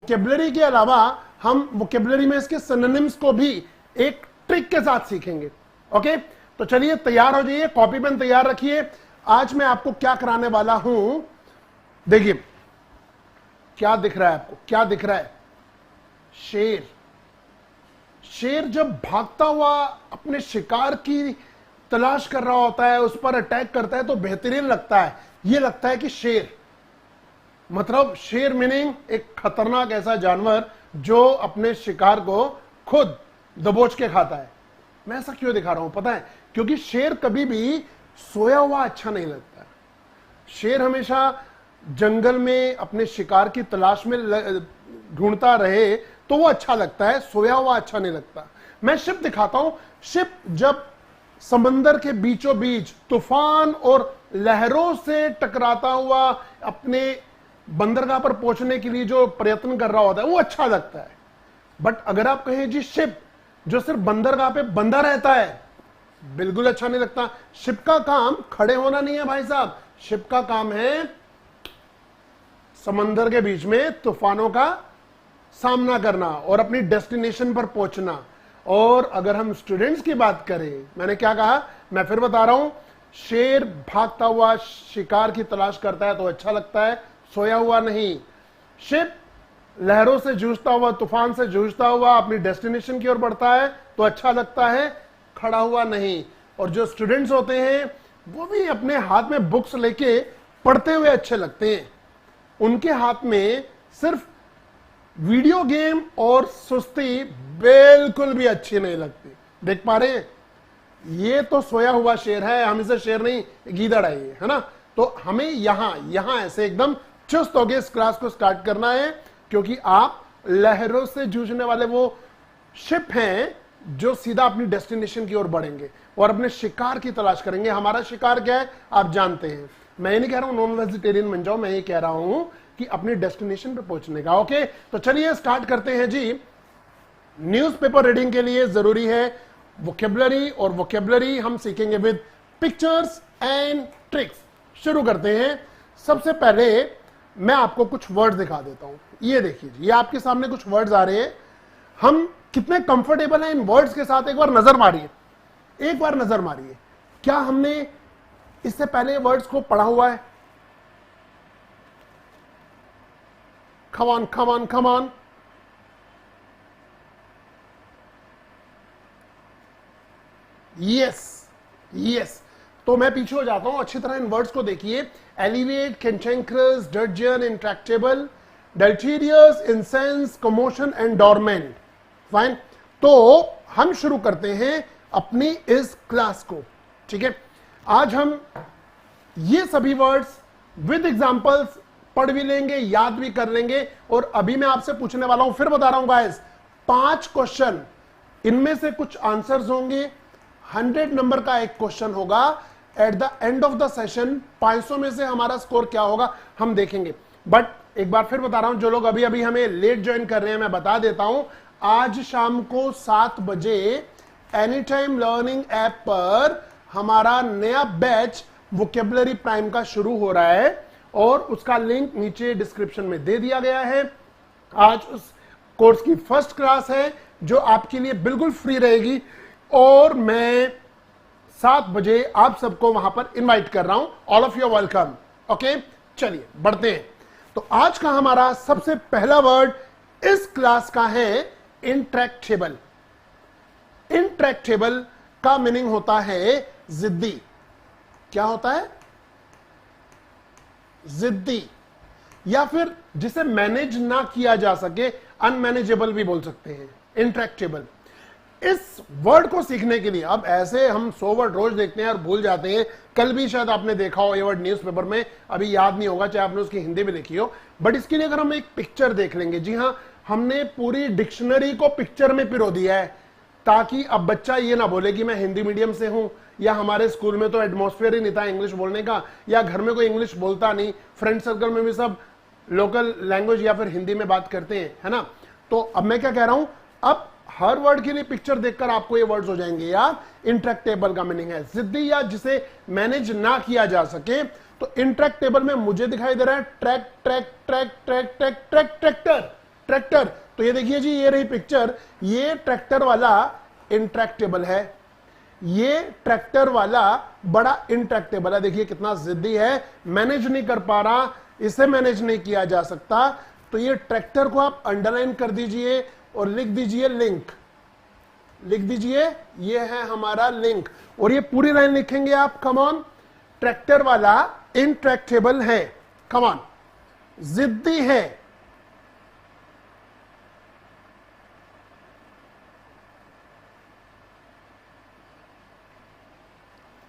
Vocabulary के अलावा हम वोकेबलरी में इसके सिनोनिम्स को भी एक ट्रिक के साथ सीखेंगे। ओके, तो चलिए तैयार हो जाइए, कॉपी पेन तैयार रखिए। आज मैं आपको क्या कराने वाला हूं, देखिए क्या दिख रहा है आपको, क्या दिख रहा है? शेर। शेर जब भागता हुआ अपने शिकार की तलाश कर रहा होता है, उस पर अटैक करता है तो बेहतरीन लगता है। यह लगता है कि शेर मतलब शेर मीनिंग एक खतरनाक ऐसा जानवर जो अपने शिकार को खुद दबोच के खाता है। मैं ऐसा क्यों दिखा रहा हूं पता है? क्योंकि शेर कभी भी सोया हुआ अच्छा नहीं लगता। शेर हमेशा जंगल में अपने शिकार की तलाश में ढूंढता रहे तो वो अच्छा लगता है, सोया हुआ अच्छा नहीं लगता। मैं शिप दिखाता हूं। शिप जब समंदर के बीचों बीच तूफान और लहरों से टकराता हुआ अपने बंदरगाह पर पहुंचने के लिए जो प्रयत्न कर रहा होता है वो अच्छा लगता है। बट अगर आप कहें जी शिप जो सिर्फ बंदरगाह पे बंधा रहता है, बिल्कुल अच्छा नहीं लगता। शिप का काम खड़े होना नहीं है भाई साहब, शिप का काम है समंदर के बीच में तूफानों का सामना करना और अपनी डेस्टिनेशन पर पहुंचना। और अगर हम स्टूडेंट्स की बात करें, मैंने क्या कहा, मैं फिर बता रहा हूं, शेर भागता हुआ शिकार की तलाश करता है तो अच्छा लगता है, सोया हुआ नहीं। शिप लहरों से जूझता हुआ, तूफान से जूझता हुआ अपनी डेस्टिनेशन की ओर बढ़ता है तो अच्छा लगता है, खड़ा हुआ नहीं। और जो स्टूडेंट्स होते हैं वो भी अपने हाथ में बुक्स लेके पढ़ते हुए अच्छे लगते हैं। उनके हाथ में सिर्फ वीडियो गेम और सुस्ती बिल्कुल भी अच्छी नहीं लगती। देख पा रहे हैं, ये तो सोया हुआ शेर है, हम इसे शेर नहीं गीदड़ है ये, है ना। तो हमें यहां ऐसे एकदम चुस्त होकर इस क्लास को स्टार्ट करना है, क्योंकि आप लहरों से जूझने वाले वो शिप हैं जो सीधा अपनी डेस्टिनेशन की ओर बढ़ेंगे और अपने शिकार की तलाश करेंगे। हमारा शिकार क्या है आप जानते हैं। मैं ये नहीं कह रहा हूं नॉन वेजिटेरियन बन जाओ, मैं ये कह रहा हूं कि अपनी डेस्टिनेशन पे पहुंचने का। ओके, तो चलिए स्टार्ट करते हैं जी। न्यूज़पेपर रीडिंग के लिए जरूरी है वोकेबलरी, और वोकेबलरी हम सीखेंगे विद पिक्चर्स एंड ट्रिक्स। शुरू करते हैं। सबसे पहले मैं आपको कुछ वर्ड्स दिखा देता हूं। ये देखिए, ये आपके सामने कुछ वर्ड्स आ रहे हैं। हम कितने कंफर्टेबल हैं इन वर्ड्स के साथ, एक बार नजर मारिए, एक बार नजर मारिए। क्या हमने इससे पहले वर्ड्स को पढ़ा हुआ है? Come on, come on, come on. Yes, yes. तो मैं पीछे हो जाता हूं, अच्छी तरह इन वर्ड्स को देखिए। Elevate, cantankerous, dudgeon, intractable, deleterious, incense, commotion and dormant. Fine, तो हम शुरू करते हैं अपनी इस क्लास को। ठीक है, आज हम ये सभी वर्ड्स विद एग्जांपल्स पढ़ भी लेंगे, याद भी कर लेंगे। और अभी मैं आपसे पूछने वाला हूं, फिर बता रहा हूं गाइस, 5 क्वेश्चन, इनमें से कुछ आंसर्स होंगे। 100 नंबर का एक क्वेश्चन होगा। At the end of the session 500 में से हमारा स्कोर क्या होगा हम देखेंगे। बट एक बार फिर बता रहा हूं, जो लोग अभी अभी हमें लेट ज्वाइन कर रहे हैं, मैं बता देता हूं, आज शाम को 7 बजे एनी टाइम लर्निंग ऐप पर हमारा नया बैच वोकेबलरी प्राइम का शुरू हो रहा है और उसका लिंक नीचे डिस्क्रिप्शन में दे दिया गया है। आज उस कोर्स की फर्स्ट क्लास है जो आपके लिए बिल्कुल फ्री रहेगी और मैं 7 बजे आप सबको वहां पर इनवाइट कर रहा हूं। All of you welcome. Okay, चलिए बढ़ते हैं। तो आज का हमारा सबसे पहला वर्ड इस क्लास का है इंट्रैक्टेबल। इंट्रैक्टेबल का मीनिंग होता है जिद्दी। क्या होता है? जिद्दी, या फिर जिसे मैनेज ना किया जा सके, अनमैनेजेबल भी बोल सकते हैं, इंट्रैक्टेबल। इस वर्ड को सीखने के लिए, अब ऐसे हम 100 वर्ड रोज देखते हैं और भूल जाते हैं। कल भी शायद आपने देखा हो ये वर्ड न्यूज़पेपर में, अभी याद नहीं होगा, चाहे आपने उसकी हिंदी में लिखी हो। बट इसके लिए अगर हम एक पिक्चर देख लेंगे, जी हाँ, हमने पूरी डिक्शनरी को पिक्चर में पिरो दिया है ताकि अब बच्चा ये ना बोले कि मैं हिंदी मीडियम से हूं, या हमारे स्कूल में तो एटमॉस्फेयर ही नहीं था इंग्लिश बोलने का, या घर में कोई इंग्लिश बोलता नहीं, फ्रेंड सर्कल में भी सब लोकल लैंग्वेज या फिर हिंदी में बात करते हैं, है ना। तो अब मैं क्या कह रहा हूं, अब हर वर्ड के लिए पिक्चर देखकर आपको ये वर्ड्स हो जाएंगे यार। इंट्रैक्टेबल का मीनिंग है जिद्दी या जिसे मैनेज ना किया जा सके। तो इंट्रैक्टेबल में मुझे दिखाई दे रहा है track track track track track track tractor. Tractor, तो ये देखिए जी, ये रही पिक्चर, ये ट्रैक्टर वाला इंट्रैक्टेबल है, ये ट्रैक्टर वाला बड़ा इंट्रैक्टेबल है। देखिए कितना जिद्दी है, मैनेज नहीं कर पा रहा, इसे मैनेज नहीं किया जा सकता। तो ये ट्रैक्टर को आप अंडरलाइन कर दीजिए और लिख दीजिए लिंक, लिख दीजिए ये है हमारा लिंक। और ये पूरी लाइन लिखेंगे आप, कम ऑन, ट्रैक्टर वाला इंट्रैक्टेबल है, कम ऑन, जिद्दी है।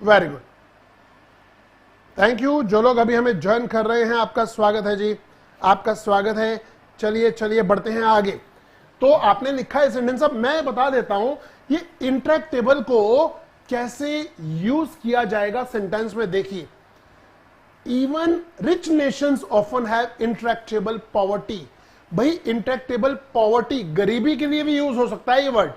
Very good, thank you. जो लोग अभी हमें ज्वाइन कर रहे हैं, आपका स्वागत है जी, आपका स्वागत है। चलिए चलिए बढ़ते हैं आगे। तो आपने लिखा है सेंटेंस, अब मैं बता देता हूं ये इंट्रैक्टेबल को कैसे यूज किया जाएगा सेंटेंस में। देखिए, even rich Nations often have intractable poverty. भाई इंट्रैक्टेबल पॉवर्टी गरीबी के लिए भी यूज हो सकता है ये वर्ड,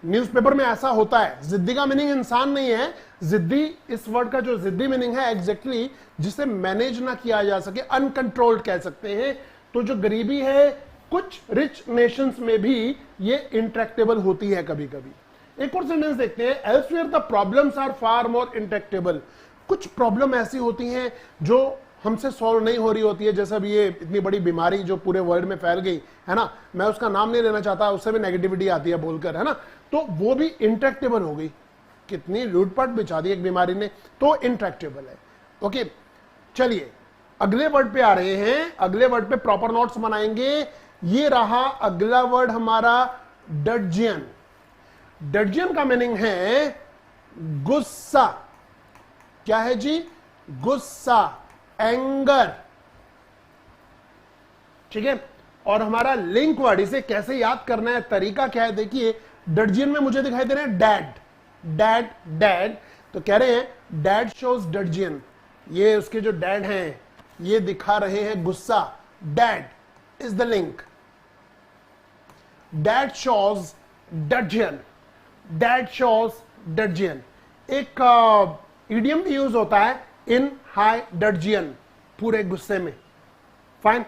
न्यूज़पेपर में ऐसा होता है। जिद्दी का मीनिंग इंसान नहीं है, जिद्दी, इस वर्ड का जो जिद्दी मीनिंग है एग्जैक्टली जिसे मैनेज ना किया जा सके, अनकंट्रोल्ड कह सकते हैं। तो जो गरीबी है, कुछ रिच नेशंस में भी ये इंट्रैक्टेबल होती है कभी कभी। एक और सेंटेंस देखते हैं, elsewhere the problems are far more intractable. कुछ प्रॉब्लम ऐसी होती हैं जो हमसे सॉल्व नहीं हो रही होती है, जैसे अभी ये इतनी बड़ी बीमारी जो पूरे वर्ल्ड में फैल गई है ना, मैं उसका नाम नहीं लेना चाहता, उससे भी नेगेटिविटी आती है बोलकर, है ना, तो वो भी इंट्रैक्टेबल हो गई। कितनी लूटपाट बिछा दी एक बीमारी ने, तो इंट्रैक्टेबल है। ओके, चलिए अगले वर्ड पे आ रहे हैं। अगले वर्ड पे प्रॉपर नोट्स बनाएंगे। ये रहा अगला वर्ड हमारा, डर्जियन। डर्जियन का मीनिंग है गुस्सा। क्या है जी? गुस्सा, एंगर, ठीक है। और हमारा लिंक वर्ड, इसे कैसे याद करना है, तरीका क्या है, देखिए डर्जियन में मुझे दिखाई दे रहे हैं डैड, डैड, डैड, तो कह रहे हैं डैड शोज डर्जियन। ये उसके जो डैड हैं ये दिखा रहे हैं गुस्सा। That is the link, that shows dudgeon, that shows dudgeon. एक इडियम भी यूज होता है, इन हाई डर्जियन, पूरे गुस्से में। फाइन,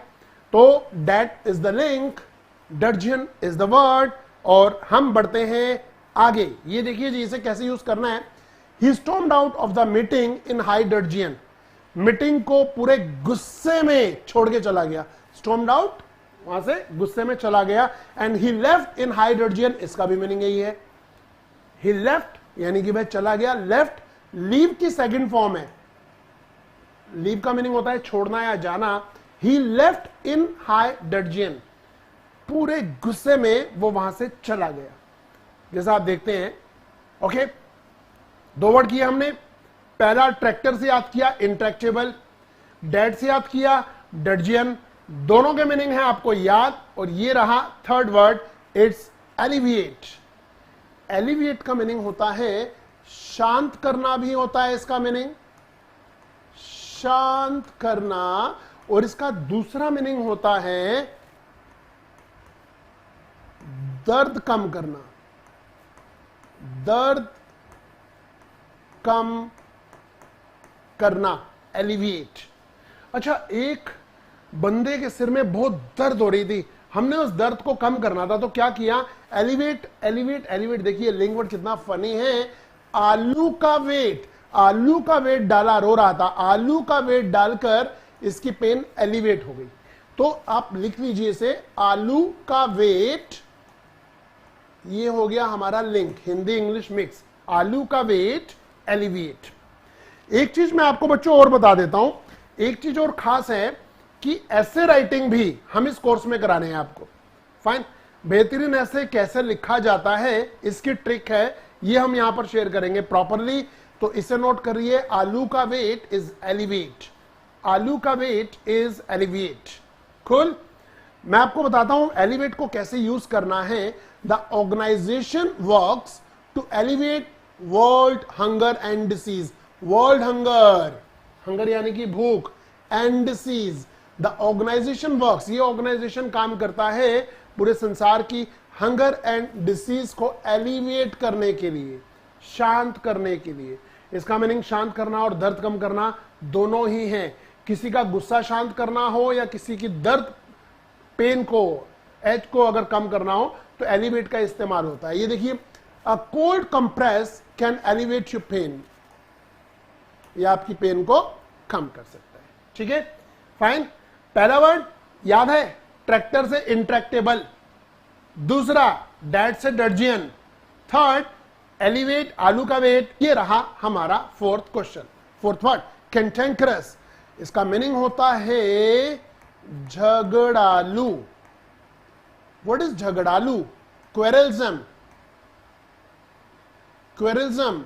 तो that is the link, dudgeon is the word. और हम बढ़ते हैं आगे। ये देखिए जी, इसे कैसे यूज करना है। He stormed out of the meeting in high dudgeon. Meeting को पूरे गुस्से में छोड़ के चला गया। स्टॉर्म्ड आउट, वहां से गुस्से में चला गया। And he left in high dudgeon, इसका भी मीनिंग यही है। ही लेफ्ट यानी कि वह चला गया। लेफ्ट लीव की सेकंड फॉर्म है। लीव का मीनिंग होता है छोड़ना या जाना। ही लेफ्ट इन हाई डर्जियन, पूरे गुस्से में वो वहां से चला गया, जैसा आप देखते हैं। ओके, दो वर्ड किए हमने। पहला ट्रैक्टर से याद किया इंट्रैक्टेबल, डैड से याद किया डर्जियन। दोनों के मीनिंग है आपको याद। और ये रहा third word, it's alleviate. Alleviate का मीनिंग होता है शांत करना, भी होता है इसका मीनिंग शांत करना। और इसका दूसरा मीनिंग होता है दर्द कम करना, दर्द कम करना, एलिविएट। अच्छा, एक बंदे के सिर में बहुत दर्द हो रही थी, हमने उस दर्द को कम करना था, तो क्या किया? Elevate, elevate, elevate. देखिए लिंक वर्ड कितना फनी है। आलू का वेट, आलू का वेट डाला, रो रहा था, आलू का वेट डालकर इसकी पेन एलिवेट हो गई। तो आप लिख लीजिए इसे, आलू का वेट। ये हो गया हमारा लिंक, हिंदी इंग्लिश मिक्स। आलू का वेट, एलिवेट। एक चीज मैं आपको बच्चों और बता देता हूं, एक चीज और खास है कि ऐसे राइटिंग भी हम इस कोर्स में कराने हैं आपको। फाइन, बेहतरीन ऐसे कैसे लिखा जाता है इसकी ट्रिक है, ये हम यहां पर शेयर करेंगे प्रॉपरली। तो इसे नोट करिए, आलू का वेट इज एलिवेट, आलू का वेट इज एलिवेट। कूल। मैं आपको बताता हूं एलिवेट को कैसे यूज करना है। The organisation works to elevate world hunger and disease. World hunger, hunger यानी कि भूख, and disease. The organisation works, ये ऑर्गेनाइजेशन काम करता है पूरे संसार की हंगर एंड डिसीज को एलिवेट करने के लिए, शांत करने के लिए। इसका मीनिंग शांत करना और दर्द कम करना दोनों ही हैं। किसी का गुस्सा शांत करना हो या किसी की दर्द, पेन को एच को अगर कम करना हो तो एलिवेट का इस्तेमाल होता है। ये देखिए, a cold compress can elevate your pain, ये आपकी पेन को कम कर सकता है। ठीक है, फाइन। पहला वर्ड याद है, ट्रैक्टर से इंट्रैक्टेबल, दूसरा डैड से डर्जियन, थर्ड एलिवेट आलू का वेट। ये रहा हमारा fourth question. Fourth word cantankerous, इसका मीनिंग होता है झगड़ालू। व्हाट इज झगड़ालू? क्वेरल्सम, क्वेरल्सम,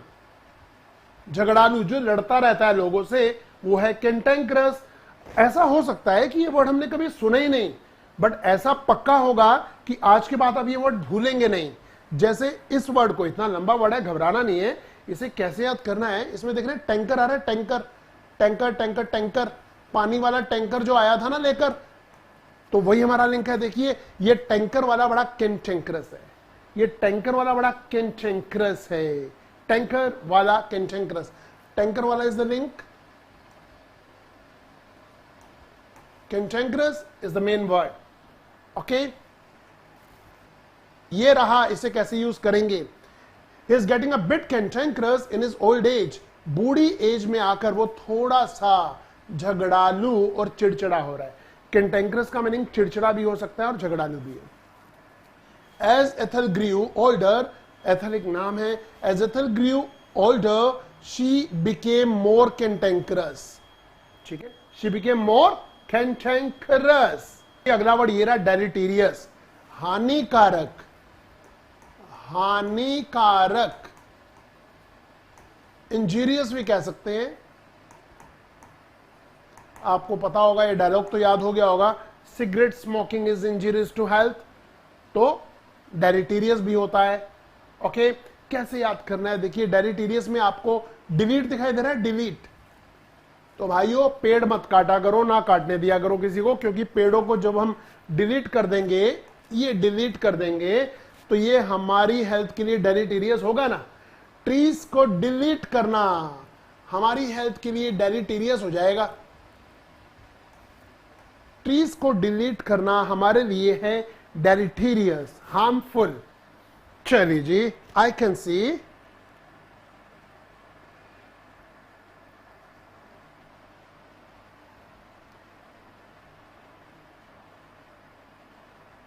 झगड़ालू जो लड़ता रहता है लोगों से, वो है कैंटेंकरस। ऐसा हो सकता है कि ये वर्ड हमने कभी सुना ही नहीं, बट ऐसा पक्का होगा कि आज के बाद आप ये वर्ड भूलेंगे नहीं। जैसे इस वर्ड को, इतना लंबा वर्ड है, घबराना नहीं है, इसे कैसे याद करना है। इसमें देख रहे हैं टैंकर आ रहा है, टैंकर टैंकर टैंकर टैंकर, पानी वाला टैंकर जो आया था ना लेकर, तो वही हमारा लिंक है। देखिए ये टैंकर वाला बड़ा कैंटेंकरस है, ये टैंकर वाला बड़ा कैंटेंकरस है, टैंकर वाला कैंटेंकरस, टैंकर वाला is the link, cantankerous is the main word. Okay, ये रहा, इसे कैसे यूज करेंगे। He is getting a bit cantankerous in his old age, Burhi as में आकर वो थोड़ा सा झगड़ालू और चिड़चिड़ा हो रहा है। कैंटेंकरस का मीनिंग चिड़चिड़ा भी हो सकता है और झगड़ालू भी है। As Ethel grew older, एथल एक नाम है, as Ethel grew older, she became more cantankerous। ठीक है, she became more cantankerous। अगला वर्ड ये रहा डेलेटेरियस, हानिकारक, हानिकारक, इंजीरियस भी कह सकते हैं। आपको पता होगा, ये डायलॉग तो याद हो गया होगा, cigarette smoking is injurious to health, तो डेलेटेरियस भी होता है। ओके, कैसे याद करना है? देखिए डेलेटेरियस में आपको डिलीट दिखाई दे रहा है, डिलीट, तो भाइयों पेड़ मत काटा करो, ना काटने दिया करो किसी को, क्योंकि पेड़ों को जब हम डिलीट कर देंगे, ये डिलीट कर देंगे, तो ये हमारी हेल्थ के लिए डेलेटेरियस होगा ना। ट्रीज को डिलीट करना हमारी हेल्थ के लिए डेलेटेरियस हो जाएगा, ट्रीज को डिलीट करना हमारे लिए है डेलेटेरियस, हार्मफुल। चलिए जी, आई कैन सी,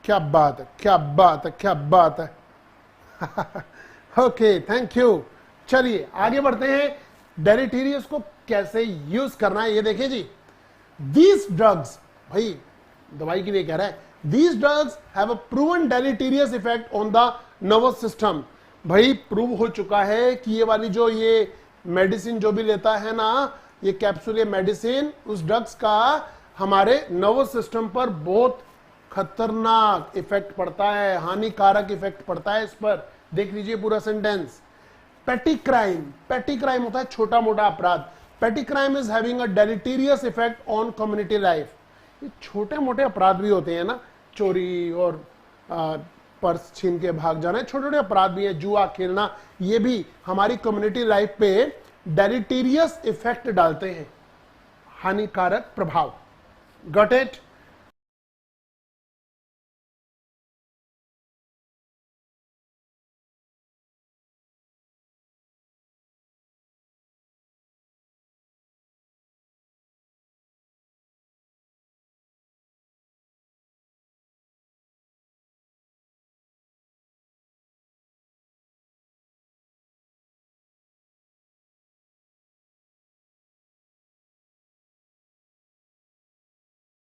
क्या बात है, क्या बात है, क्या बात है। Okay, thank you. चलिए आगे बढ़ते हैं, डेलेटेरियस को कैसे यूज करना है ये देखिए जी। दीज ड्रग्स, भाई दवाई के लिए कह रहा है, these drugs have a proven deleterious effect on the nervous system. भाई प्रूव हो चुका है कि ये वाली जो ये मेडिसिन जो भी लेता है ना, ये कैप्सूल, ये मेडिसिन, उस ड्रग्स का हमारे नर्वस सिस्टम पर बहुत खतरनाक इफेक्ट पड़ता है, हानिकारक इफेक्ट पड़ता है इस पर। देख लीजिए पूरा सेंटेंस। पेटी क्राइम, पेटी क्राइम होता है छोटा मोटा अपराध, petty crime is having a deleterious effect on community life. ये छोटे मोटे अपराध भी होते हैं ना, चोरी और पर्स छीन के भाग जाना, छोटे छोटे अपराध भी है, जुआ खेलना, ये भी हमारी कम्युनिटी लाइफ पे डेलेटेरियस इफेक्ट डालते हैं, हानिकारक प्रभाव। Got it?